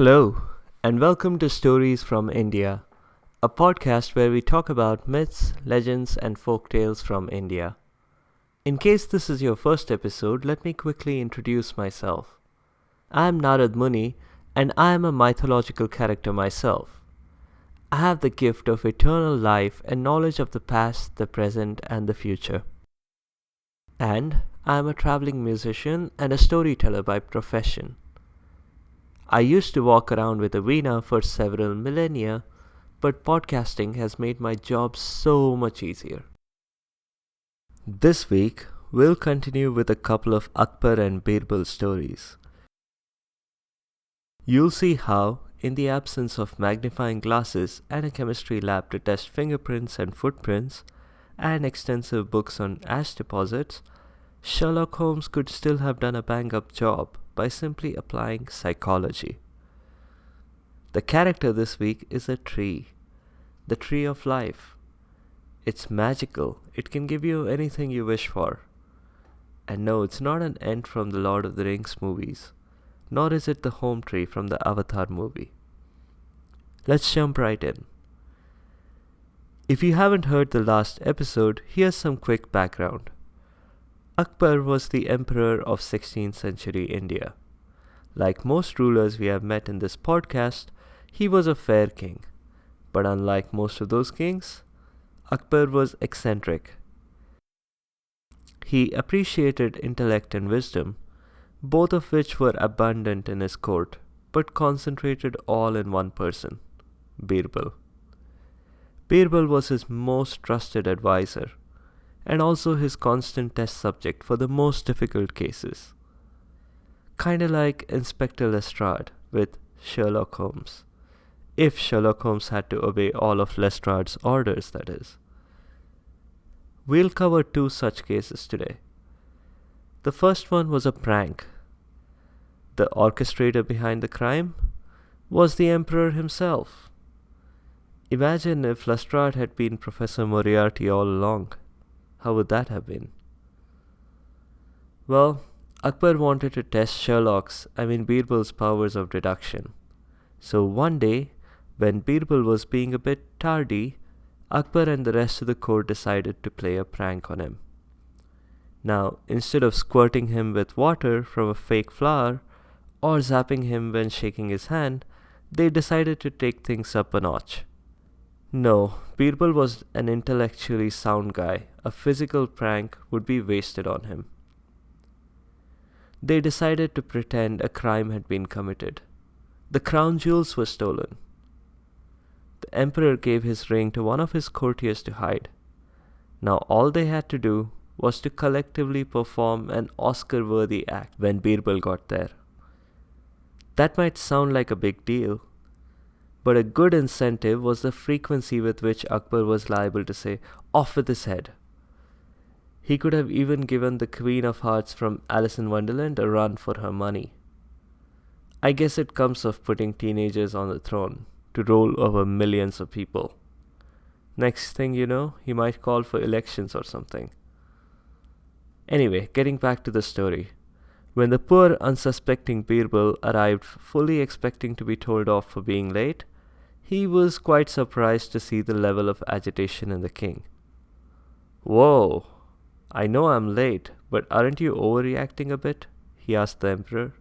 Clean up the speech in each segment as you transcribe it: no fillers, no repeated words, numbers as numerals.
Hello, and welcome to Stories from India, a podcast where we talk about myths, legends, and folk tales from India. In case this is your first episode, let me quickly introduce myself. I am Narad Muni, and I am a mythological character myself. I have the gift of eternal life and knowledge of the past, the present, and the future. And I am a traveling musician and a storyteller by profession. I used to walk around with a veena for several millennia, but podcasting has made my job so much easier. This week, we'll continue with a couple of Akbar and Birbal stories. You'll see how, in the absence of magnifying glasses and a chemistry lab to test fingerprints and footprints, and extensive books on ash deposits, Sherlock Holmes could still have done a bang-up job by simply applying psychology. The character this week is a tree, the tree of life. It's magical, it can give you anything you wish for. And no, it's not an Ent from the Lord of the Rings movies, nor is it the hometree from the Avatar movie. Let's jump right in. If you haven't heard the last episode, here's some quick background. Akbar was the emperor of 16th century India. Like most rulers we have met in this podcast, he was a fair king. But unlike most of those kings, Akbar was eccentric. He appreciated intellect and wisdom, both of which were abundant in his court, but concentrated all in one person, Birbal. Birbal was his most trusted advisor, and also his constant test subject for the most difficult cases. Kinda like Inspector Lestrade with Sherlock Holmes. If Sherlock Holmes had to obey all of Lestrade's orders, that is. We'll cover two such cases today. The first one was a prank. The orchestrator behind the crime was the emperor himself. Imagine if Lestrade had been Professor Moriarty all along. How would that have been? Well, Akbar wanted to test Birbal's powers of deduction. So one day, when Birbal was being a bit tardy, Akbar and the rest of the court decided to play a prank on him. Now, instead of squirting him with water from a fake flower, or zapping him when shaking his hand, they decided to take things up a notch. No, Birbal was an intellectually sound guy. A physical prank would be wasted on him. They decided to pretend a crime had been committed. The crown jewels were stolen. The emperor gave his ring to one of his courtiers to hide. Now all they had to do was to collectively perform an Oscar-worthy act when Birbal got there. That might sound like a big deal, but a good incentive was the frequency with which Akbar was liable to say, "Off with his head." He could have even given the Queen of Hearts from Alice in Wonderland a run for her money. I guess it comes of putting teenagers on the throne to rule over millions of people. Next thing you know, he might call for elections or something. Anyway, getting back to the story. When the poor unsuspecting Birbal arrived fully expecting to be told off for being late, he was quite surprised to see the level of agitation in the king. "Whoa, I know I'm late, but aren't you overreacting a bit?" he asked the emperor.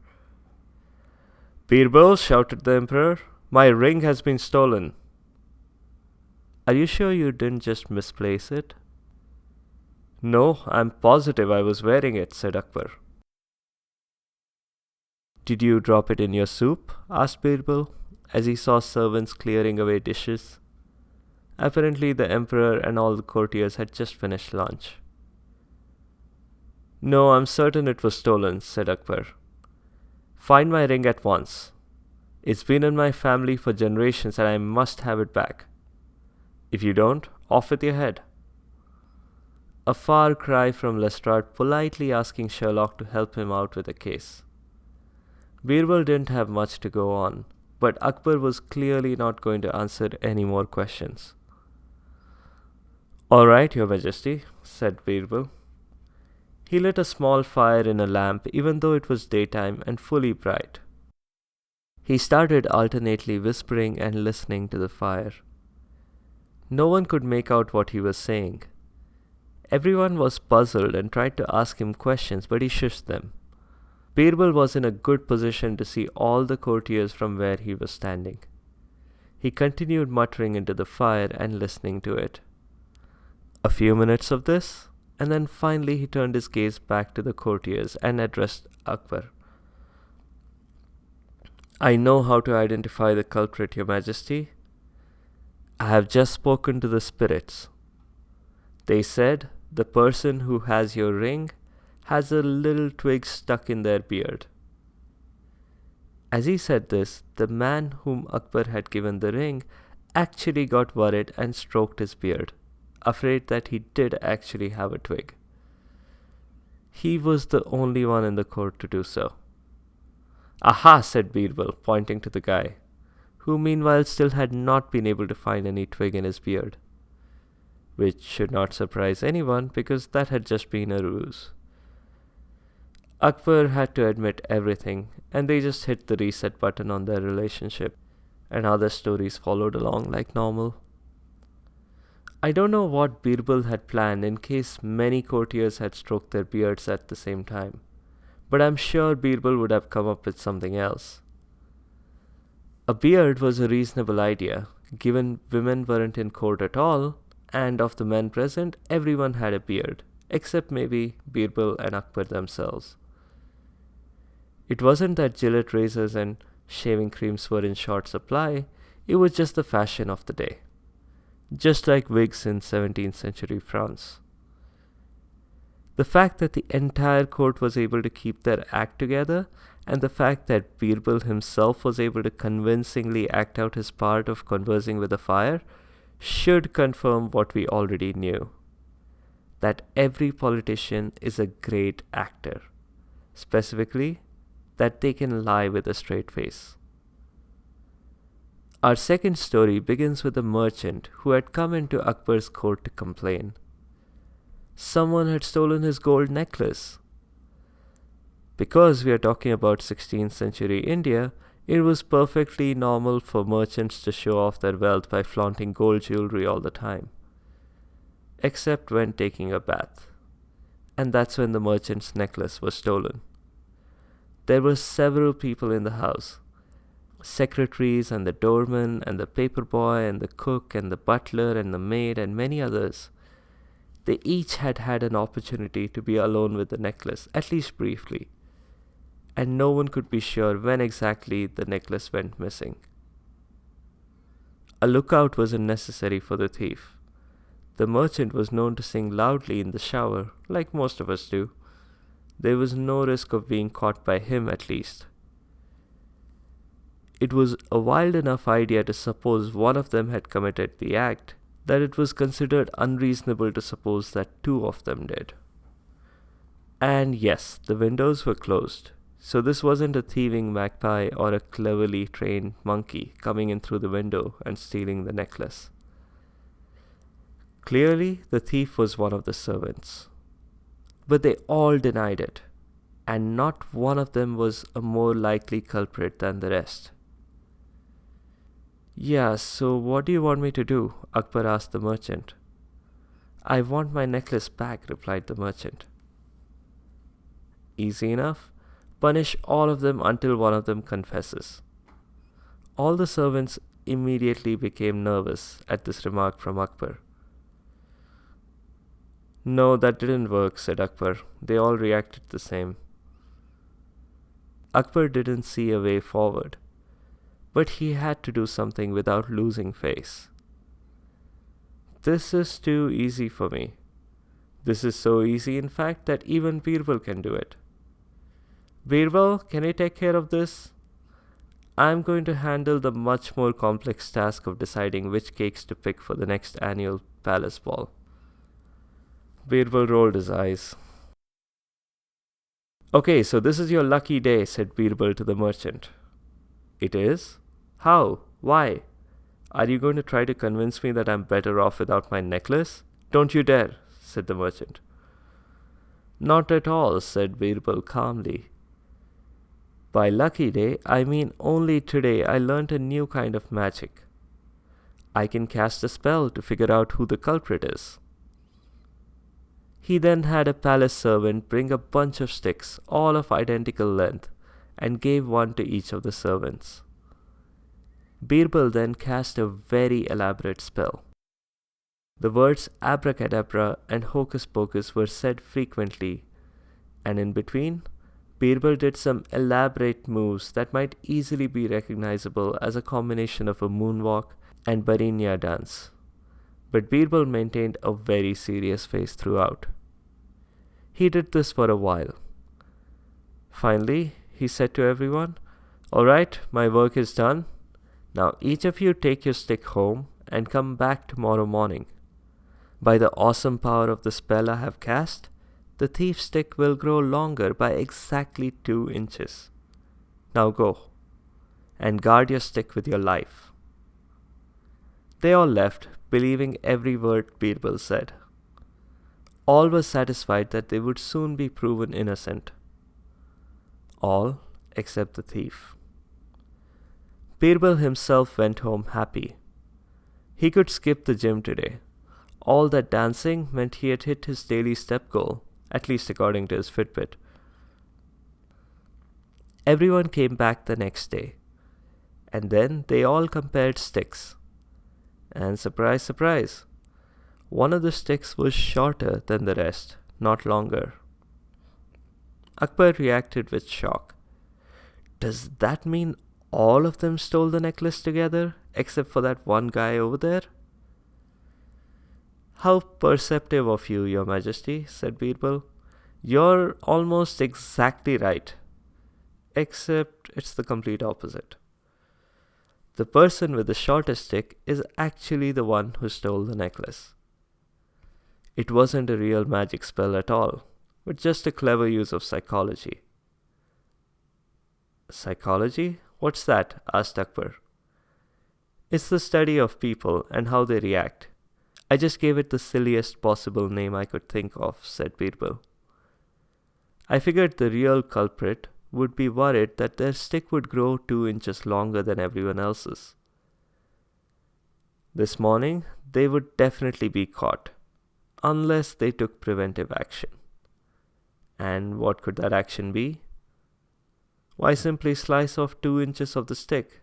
"Birbal," shouted the emperor, "my ring has been stolen." "Are you sure you didn't just misplace it?" "No, I'm positive I was wearing it," said Akbar. "Did you drop it in your soup?" asked Birbal, as he saw servants clearing away dishes. Apparently the emperor and all the courtiers had just finished lunch. "No, I'm certain it was stolen," said Akbar. "Find my ring at once. It's been in my family for generations and I must have it back. If you don't, off with your head." A far cry from Lestrade politely asking Sherlock to help him out with the case. Birbal didn't have much to go on, but Akbar was clearly not going to answer any more questions. "All right, Your Majesty," said Birbal. He lit a small fire in a lamp even though it was daytime and fully bright. He started alternately whispering and listening to the fire. No one could make out what he was saying. Everyone was puzzled and tried to ask him questions, but he shushed them. Birbal was in a good position to see all the courtiers from where he was standing. He continued muttering into the fire and listening to it. A few minutes of this, and then finally he turned his gaze back to the courtiers and addressed Akbar. "I know how to identify the culprit, Your Majesty. I have just spoken to the spirits. They said the person who has your ring has a little twig stuck in their beard." As he said this, the man whom Akbar had given the ring actually got worried and stroked his beard, afraid that he did actually have a twig. He was the only one in the court to do so. "Aha," said Birbal, pointing to the guy, who meanwhile still had not been able to find any twig in his beard. Which should not surprise anyone because that had just been a ruse. Akbar had to admit everything, and they just hit the reset button on their relationship, and other stories followed along like normal. I don't know what Birbal had planned in case many courtiers had stroked their beards at the same time, but I'm sure Birbal would have come up with something else. A beard was a reasonable idea, given women weren't in court at all, and of the men present, everyone had a beard, except maybe Birbal and Akbar themselves. It wasn't that Gillette razors and shaving creams were in short supply, it was just the fashion of the day. Just like wigs in 17th century France. The fact that the entire court was able to keep their act together, and the fact that Birbal himself was able to convincingly act out his part of conversing with the fire, should confirm what we already knew. That every politician is a great actor. Specifically, that they can lie with a straight face. Our second story begins with a merchant who had come into Akbar's court to complain. Someone had stolen his gold necklace. Because we are talking about 16th century India, it was perfectly normal for merchants to show off their wealth by flaunting gold jewelry all the time. Except when taking a bath. And that's when the merchant's necklace was stolen. There were several people in the house. Secretaries and the doorman and the paperboy and the cook and the butler and the maid and many others. They each had had an opportunity to be alone with the necklace, at least briefly. And no one could be sure when exactly the necklace went missing. A lookout wasn't necessary for the thief. The merchant was known to sing loudly in the shower, like most of us do. There was no risk of being caught by him, at least. It was a wild enough idea to suppose one of them had committed the act that it was considered unreasonable to suppose that two of them did. And yes, the windows were closed, so this wasn't a thieving magpie or a cleverly trained monkey coming in through the window and stealing the necklace. Clearly, the thief was one of the servants. But they all denied it, and not one of them was a more likely culprit than the rest. "Yeah, so what do you want me to do?" Akbar asked the merchant. "I want my necklace back," replied the merchant. "Easy enough. Punish all of them until one of them confesses." All the servants immediately became nervous at this remark from Akbar. "No, that didn't work," said Akbar. They all reacted the same. Akbar didn't see a way forward, but he had to do something without losing face. "This is too easy for me. This is so easy, in fact, that even Birbal can do it. Birbal, can you take care of this? I'm going to handle the much more complex task of deciding which cakes to pick for the next annual palace ball." Birbal rolled his eyes. "Okay, so this is your lucky day," said Birbal to the merchant. "It is? How? Why? Are you going to try to convince me that I'm better off without my necklace?" "Don't you dare," said the merchant. "Not at all," said Birbal calmly. By lucky day, I mean only today I learnt a new kind of magic. I can cast a spell to figure out who the culprit is. He then had a palace servant bring a bunch of sticks, all of identical length, and gave one to each of the servants. Birbal then cast a very elaborate spell. The words abracadabra and hocus pocus were said frequently, and in between, Birbal did some elaborate moves that might easily be recognizable as a combination of a moonwalk and Barinya dance. But Birbal maintained a very serious face throughout. He did this for a while. Finally, he said to everyone, "Alright, my work is done. Now each of you take your stick home and come back tomorrow morning. By the awesome power of the spell I have cast, the thief's stick will grow longer by exactly 2 inches. Now go, and guard your stick with your life." They all left, believing every word Birbal said. All were satisfied that they would soon be proven innocent. All except the thief. Birbal himself went home happy. He could skip the gym today. All that dancing meant he had hit his daily step goal, at least according to his Fitbit. Everyone came back the next day, and then they all compared sticks. And surprise, surprise, one of the sticks was shorter than the rest, not longer. Akbar reacted with shock. Does that mean all of them stole the necklace together, except for that one guy over there? "How perceptive of you, Your Majesty," said Birbal. "You're almost exactly right. Except it's the complete opposite. The person with the shortest stick is actually the one who stole the necklace. It wasn't a real magic spell at all, but just a clever use of psychology." "Psychology? What's that?" asked Akbar. "It's the study of people and how they react. I just gave it the silliest possible name I could think of," said Birbal. "I figured the real culprit would be worried that their stick would grow 2 inches longer than everyone else's. This morning, they would definitely be caught, unless they took preventive action. And what could that action be? Why, simply slice off 2 inches of the stick.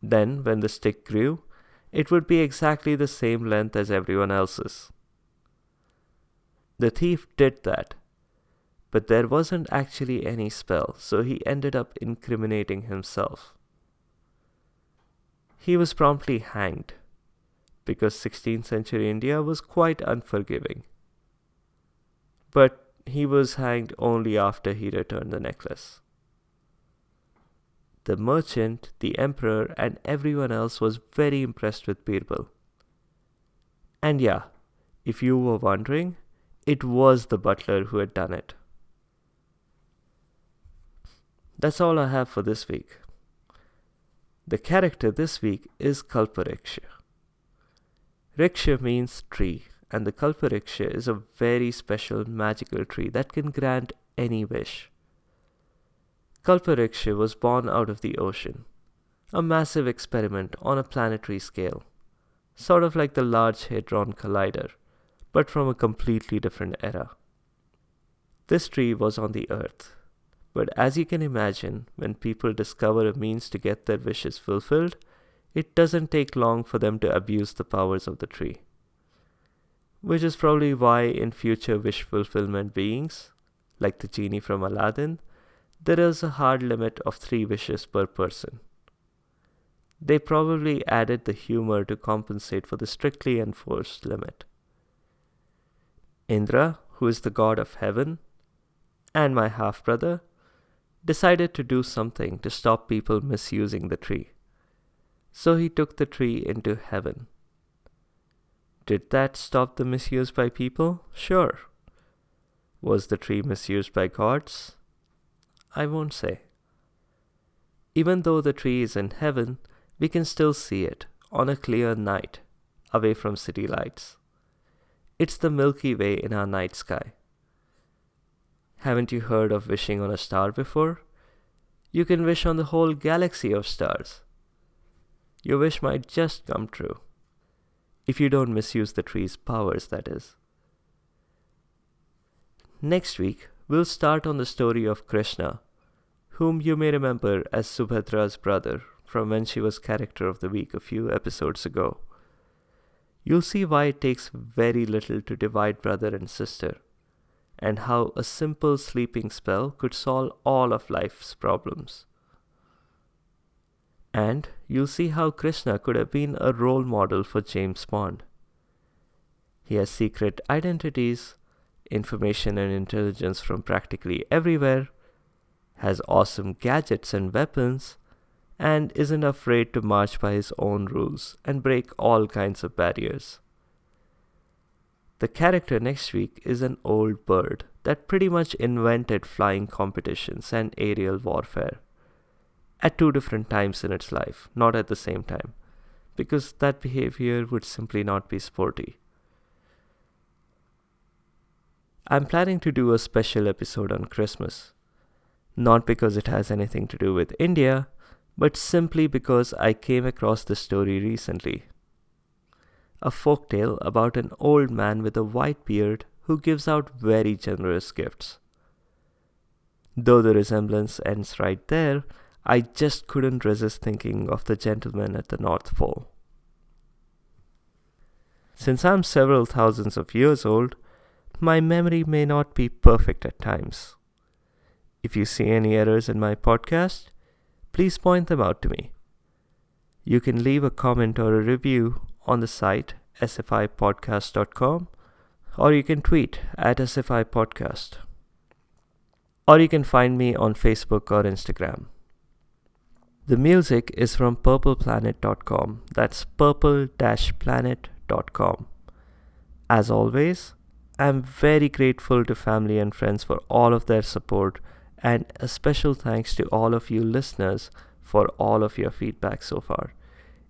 Then, when the stick grew, it would be exactly the same length as everyone else's. The thief did that, but there wasn't actually any spell, so he ended up incriminating himself. He was promptly hanged, because 16th century India was quite unforgiving. But he was hanged only after he returned the necklace. The merchant, the emperor, and everyone else was very impressed with Birbal. And yeah, if you were wondering, it was the butler who had done it. That's all I have for this week. The character this week is Kalpariksha. Riksha means tree, and the Kalpariksha is a very special magical tree that can grant any wish. Kalpariksha was born out of the ocean, a massive experiment on a planetary scale, sort of like the Large Hadron Collider, but from a completely different era. This tree was on the Earth, but as you can imagine, when people discover a means to get their wishes fulfilled, it doesn't take long for them to abuse the powers of the tree. Which is probably why in future wish fulfillment beings, like the genie from Aladdin, there is a hard limit of 3 wishes per person. They probably added the humor to compensate for the strictly enforced limit. Indra, who is the god of heaven, and my half-brother, decided to do something to stop people misusing the tree. So he took the tree into heaven. Did that stop the misuse by people? Sure. Was the tree misused by gods? I won't say. Even though the tree is in heaven, we can still see it on a clear night, away from city lights. It's the Milky Way in our night sky. Haven't you heard of wishing on a star before? You can wish on the whole galaxy of stars. Your wish might just come true. If you don't misuse the tree's powers, that is. Next week, we'll start on the story of Krishna, whom you may remember as Subhadra's brother from when she was Character of the Week a few episodes ago. You'll see why it takes very little to divide brother and sister, and how a simple sleeping spell could solve all of life's problems. And you'll see how Krishna could have been a role model for James Bond. He has secret identities, information and intelligence from practically everywhere, has awesome gadgets and weapons, and isn't afraid to march by his own rules and break all kinds of barriers. The character next week is an old bird that pretty much invented flying competitions and aerial warfare at two different times in its life, not at the same time, because that behavior would simply not be sporty. I'm planning to do a special episode on Christmas, not because it has anything to do with India, but simply because I came across this story recently. A folktale about an old man with a white beard who gives out very generous gifts. Though the resemblance ends right there, I just couldn't resist thinking of the gentleman at the North Pole. Since I'm several thousands of years old, my memory may not be perfect at times. If you see any errors in my podcast, please point them out to me. You can leave a comment or a review on the site sfipodcast.com, or you can tweet at sfipodcast, or you can find me on Facebook or Instagram. The music is from purpleplanet.com. That's purple-planet.com. As always, I'm very grateful to family and friends for all of their support, and a special thanks to all of you listeners for all of your feedback so far.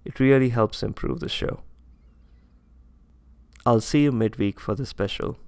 It really helps improve the show. I'll see you midweek for the special.